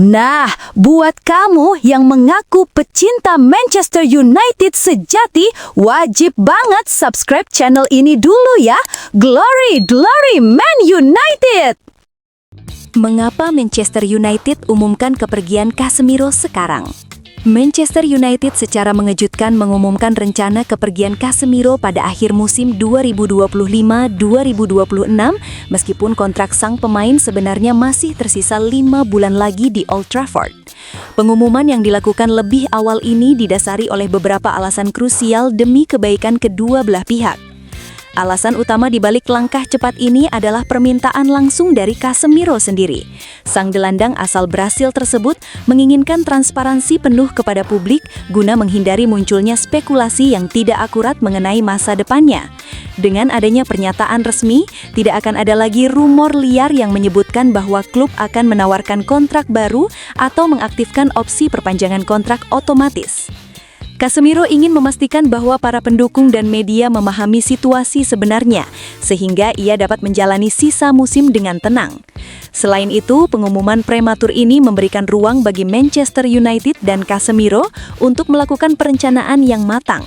Nah, buat kamu yang mengaku pecinta Manchester United sejati, wajib banget subscribe channel ini dulu ya. Glory, glory Man United! Mengapa Manchester United umumkan kepergian Casemiro sekarang? Manchester United secara mengejutkan mengumumkan rencana kepergian Casemiro pada akhir musim 2025-2026 meskipun kontrak sang pemain sebenarnya masih tersisa 5 bulan lagi di Old Trafford. Pengumuman yang dilakukan lebih awal ini didasari oleh beberapa alasan krusial demi kebaikan kedua belah pihak. Alasan utama di balik langkah cepat ini adalah permintaan langsung dari Casemiro sendiri. Sang gelandang asal Brasil tersebut menginginkan transparansi penuh kepada publik guna menghindari munculnya spekulasi yang tidak akurat mengenai masa depannya. Dengan adanya pernyataan resmi, tidak akan ada lagi rumor liar yang menyebutkan bahwa klub akan menawarkan kontrak baru atau mengaktifkan opsi perpanjangan kontrak otomatis. Casemiro ingin memastikan bahwa para pendukung dan media memahami situasi sebenarnya, sehingga ia dapat menjalani sisa musim dengan tenang. Selain itu, pengumuman prematur ini memberikan ruang bagi Manchester United dan Casemiro untuk melakukan perencanaan yang matang.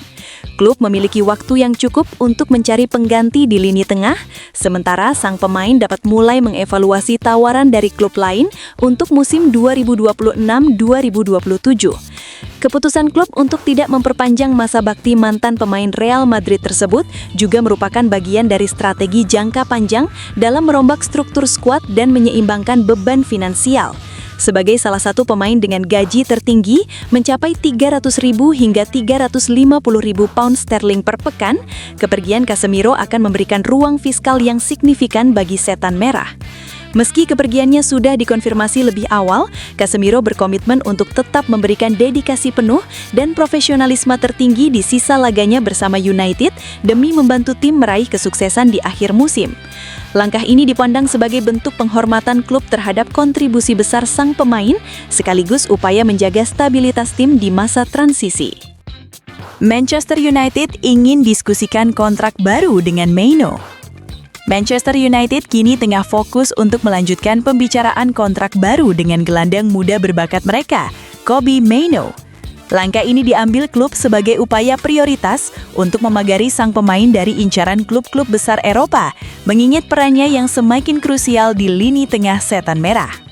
Klub memiliki waktu yang cukup untuk mencari pengganti di lini tengah, sementara sang pemain dapat mulai mengevaluasi tawaran dari klub lain untuk musim 2026-2027. Keputusan klub untuk tidak memperpanjang masa bakti mantan pemain Real Madrid tersebut juga merupakan bagian dari strategi jangka panjang dalam merombak struktur skuad dan menyeimbangkan beban finansial. Sebagai salah satu pemain dengan gaji tertinggi mencapai 300.000 hingga 350.000 pound sterling per pekan, kepergian Casemiro akan memberikan ruang fiskal yang signifikan bagi setan merah. Meski kepergiannya sudah dikonfirmasi lebih awal, Casemiro berkomitmen untuk tetap memberikan dedikasi penuh dan profesionalisme tertinggi di sisa laganya bersama United demi membantu tim meraih kesuksesan di akhir musim. Langkah ini dipandang sebagai bentuk penghormatan klub terhadap kontribusi besar sang pemain, sekaligus upaya menjaga stabilitas tim di masa transisi. Manchester United ingin diskusikan kontrak baru dengan Mainoo. Manchester United kini tengah fokus untuk melanjutkan pembicaraan kontrak baru dengan gelandang muda berbakat mereka, Kobbie Mainoo. Langkah ini diambil klub sebagai upaya prioritas untuk memagari sang pemain dari incaran klub-klub besar Eropa, mengingat perannya yang semakin krusial di lini tengah setan merah.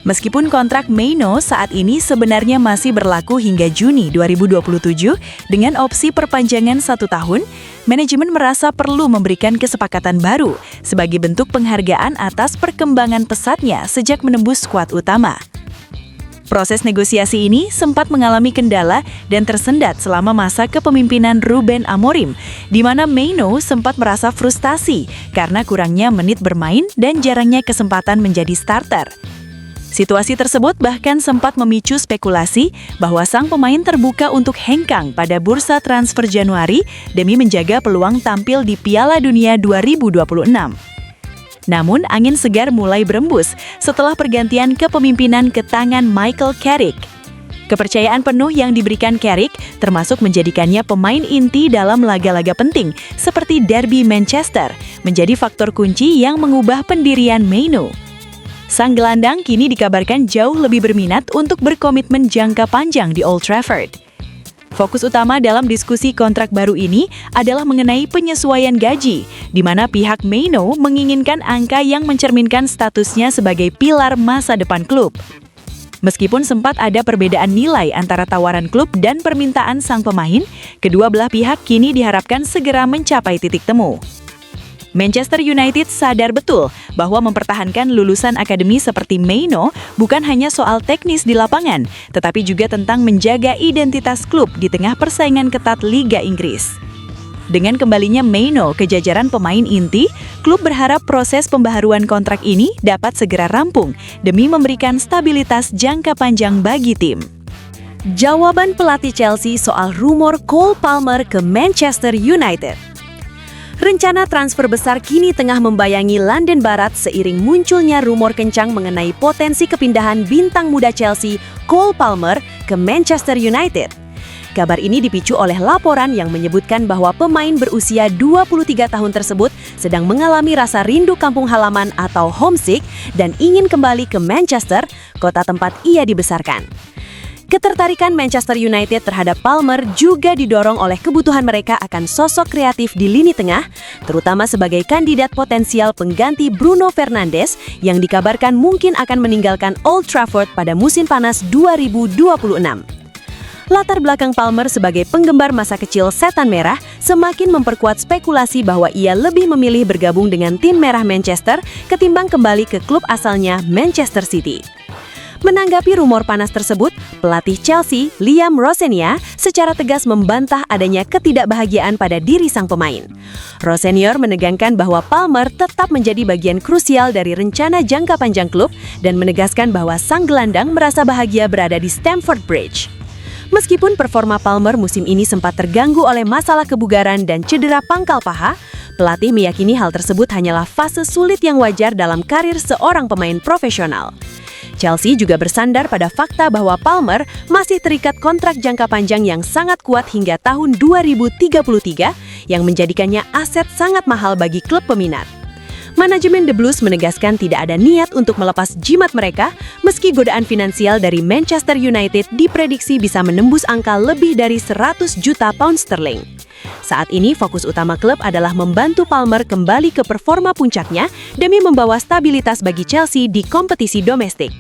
Meskipun kontrak Mainoo saat ini sebenarnya masih berlaku hingga Juni 2027 dengan opsi perpanjangan 1 tahun, manajemen merasa perlu memberikan kesepakatan baru sebagai bentuk penghargaan atas perkembangan pesatnya sejak menembus skuad utama. Proses negosiasi ini sempat mengalami kendala dan tersendat selama masa kepemimpinan Ruben Amorim, di mana Mainoo sempat merasa frustasi karena kurangnya menit bermain dan jarangnya kesempatan menjadi starter. Situasi tersebut bahkan sempat memicu spekulasi bahwa sang pemain terbuka untuk hengkang pada bursa transfer Januari demi menjaga peluang tampil di Piala Dunia 2026. Namun, angin segar mulai berembus setelah pergantian kepemimpinan ke tangan Michael Carrick. Kepercayaan penuh yang diberikan Carrick termasuk menjadikannya pemain inti dalam laga-laga penting seperti Derby Manchester, menjadi faktor kunci yang mengubah pendirian Mainoo. Sang gelandang kini dikabarkan jauh lebih berminat untuk berkomitmen jangka panjang di Old Trafford. Fokus utama dalam diskusi kontrak baru ini adalah mengenai penyesuaian gaji, di mana pihak Mainoo menginginkan angka yang mencerminkan statusnya sebagai pilar masa depan klub. Meskipun sempat ada perbedaan nilai antara tawaran klub dan permintaan sang pemain, kedua belah pihak kini diharapkan segera mencapai titik temu. Manchester United sadar betul bahwa mempertahankan lulusan akademi seperti Mainoo bukan hanya soal teknis di lapangan, tetapi juga tentang menjaga identitas klub di tengah persaingan ketat Liga Inggris. Dengan kembalinya Mainoo ke jajaran pemain inti, klub berharap proses pembaharuan kontrak ini dapat segera rampung demi memberikan stabilitas jangka panjang bagi tim. Jawaban pelatih Chelsea soal rumor Cole Palmer ke Manchester United. Rencana transfer besar kini tengah membayangi London Barat seiring munculnya rumor kencang mengenai potensi kepindahan bintang muda Chelsea, Cole Palmer, ke Manchester United. Kabar ini dipicu oleh laporan yang menyebutkan bahwa pemain berusia 23 tahun tersebut sedang mengalami rasa rindu kampung halaman atau homesick dan ingin kembali ke Manchester, kota tempat ia dibesarkan. Ketertarikan Manchester United terhadap Palmer juga didorong oleh kebutuhan mereka akan sosok kreatif di lini tengah, terutama sebagai kandidat potensial pengganti Bruno Fernandes yang dikabarkan mungkin akan meninggalkan Old Trafford pada musim panas 2026. Latar belakang Palmer sebagai penggemar masa kecil Setan Merah semakin memperkuat spekulasi bahwa ia lebih memilih bergabung dengan tim merah Manchester ketimbang kembali ke klub asalnya Manchester City. Menanggapi rumor panas tersebut, pelatih Chelsea, Liam Rosenior, secara tegas membantah adanya ketidakbahagiaan pada diri sang pemain. Rosenior menekankan bahwa Palmer tetap menjadi bagian krusial dari rencana jangka panjang klub dan menegaskan bahwa sang gelandang merasa bahagia berada di Stamford Bridge. Meskipun performa Palmer musim ini sempat terganggu oleh masalah kebugaran dan cedera pangkal paha, pelatih meyakini hal tersebut hanyalah fase sulit yang wajar dalam karir seorang pemain profesional. Chelsea juga bersandar pada fakta bahwa Palmer masih terikat kontrak jangka panjang yang sangat kuat hingga tahun 2033 yang menjadikannya aset sangat mahal bagi klub peminat. Manajemen The Blues menegaskan tidak ada niat untuk melepas jimat mereka, meski godaan finansial dari Manchester United diprediksi bisa menembus angka lebih dari 100 juta pound sterling. Saat ini fokus utama klub adalah membantu Palmer kembali ke performa puncaknya demi membawa stabilitas bagi Chelsea di kompetisi domestik.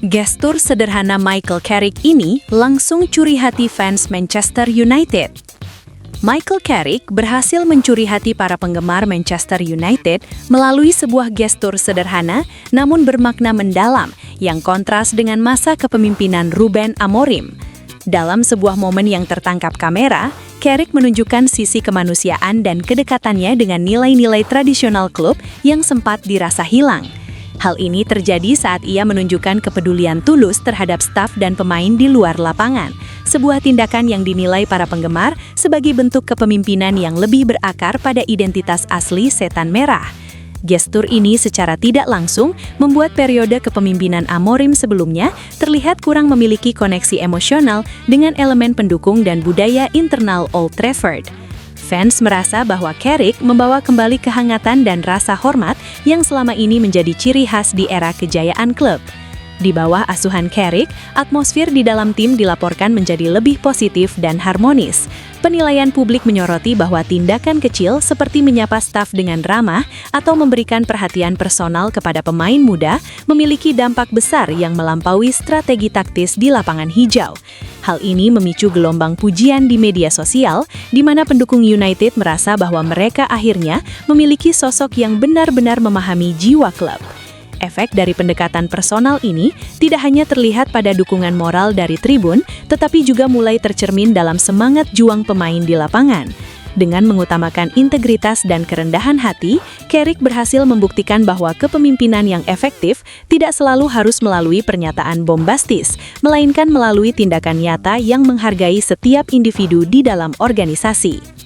Gestur sederhana Michael Carrick ini langsung curi hati fans Manchester United. Michael Carrick berhasil mencuri hati para penggemar Manchester United melalui sebuah gestur sederhana namun bermakna mendalam yang kontras dengan masa kepemimpinan Ruben Amorim. Dalam sebuah momen yang tertangkap kamera, Carrick menunjukkan sisi kemanusiaan dan kedekatannya dengan nilai-nilai tradisional klub yang sempat dirasa hilang. Hal ini terjadi saat ia menunjukkan kepedulian tulus terhadap staf dan pemain di luar lapangan, sebuah tindakan yang dinilai para penggemar sebagai bentuk kepemimpinan yang lebih berakar pada identitas asli Setan Merah. Gestur ini secara tidak langsung membuat periode kepemimpinan Amorim sebelumnya terlihat kurang memiliki koneksi emosional dengan elemen pendukung dan budaya internal Old Trafford. Fans merasa bahwa Carrick membawa kembali kehangatan dan rasa hormat yang selama ini menjadi ciri khas di era kejayaan klub. Di bawah asuhan Carrick, atmosfer di dalam tim dilaporkan menjadi lebih positif dan harmonis. Penilaian publik menyoroti bahwa tindakan kecil seperti menyapa staf dengan ramah atau memberikan perhatian personal kepada pemain muda memiliki dampak besar yang melampaui strategi taktis di lapangan hijau. Hal ini memicu gelombang pujian di media sosial, di mana pendukung United merasa bahwa mereka akhirnya memiliki sosok yang benar-benar memahami jiwa klub. Efek dari pendekatan personal ini tidak hanya terlihat pada dukungan moral dari tribun, tetapi juga mulai tercermin dalam semangat juang pemain di lapangan. Dengan mengutamakan integritas dan kerendahan hati, Carrick berhasil membuktikan bahwa kepemimpinan yang efektif tidak selalu harus melalui pernyataan bombastis, melainkan melalui tindakan nyata yang menghargai setiap individu di dalam organisasi.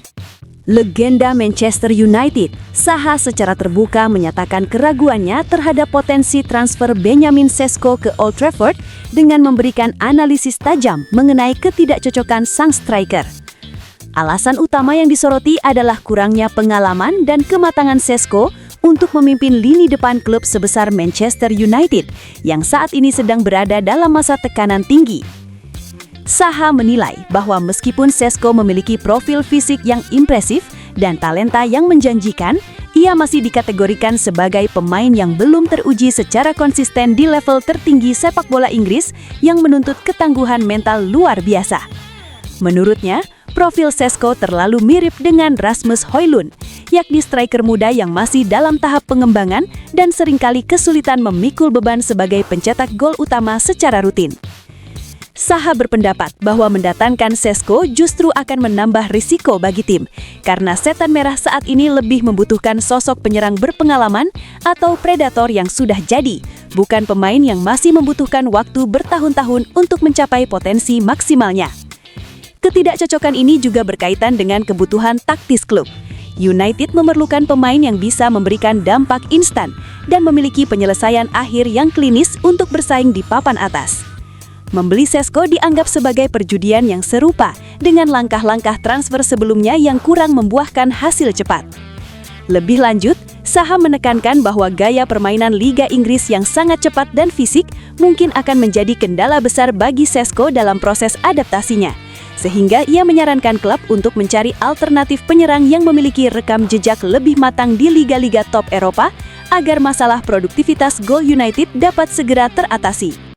Legenda Manchester United, Saha secara terbuka menyatakan keraguannya terhadap potensi transfer Benjamin Sesko ke Old Trafford dengan memberikan analisis tajam mengenai ketidakcocokan sang striker. Alasan utama yang disoroti adalah kurangnya pengalaman dan kematangan Sesko untuk memimpin lini depan klub sebesar Manchester United yang saat ini sedang berada dalam masa tekanan tinggi. Saha menilai bahwa meskipun Sesko memiliki profil fisik yang impresif dan talenta yang menjanjikan, ia masih dikategorikan sebagai pemain yang belum teruji secara konsisten di level tertinggi sepak bola Inggris yang menuntut ketangguhan mental luar biasa. Menurutnya, profil Sesko terlalu mirip dengan Rasmus Højlund, yakni striker muda yang masih dalam tahap pengembangan dan seringkali kesulitan memikul beban sebagai pencetak gol utama secara rutin. Saha berpendapat bahwa mendatangkan Sesko justru akan menambah risiko bagi tim, karena Setan Merah saat ini lebih membutuhkan sosok penyerang berpengalaman atau predator yang sudah jadi, bukan pemain yang masih membutuhkan waktu bertahun-tahun untuk mencapai potensi maksimalnya. Ketidakcocokan ini juga berkaitan dengan kebutuhan taktis klub. United memerlukan pemain yang bisa memberikan dampak instan dan memiliki penyelesaian akhir yang klinis untuk bersaing di papan atas. Membeli Sesko dianggap sebagai perjudian yang serupa dengan langkah-langkah transfer sebelumnya yang kurang membuahkan hasil cepat. Lebih lanjut, Saham menekankan bahwa gaya permainan Liga Inggris yang sangat cepat dan fisik mungkin akan menjadi kendala besar bagi Sesko dalam proses adaptasinya. Sehingga ia menyarankan klub untuk mencari alternatif penyerang yang memiliki rekam jejak lebih matang di liga-liga top Eropa agar masalah produktivitas gol United dapat segera teratasi.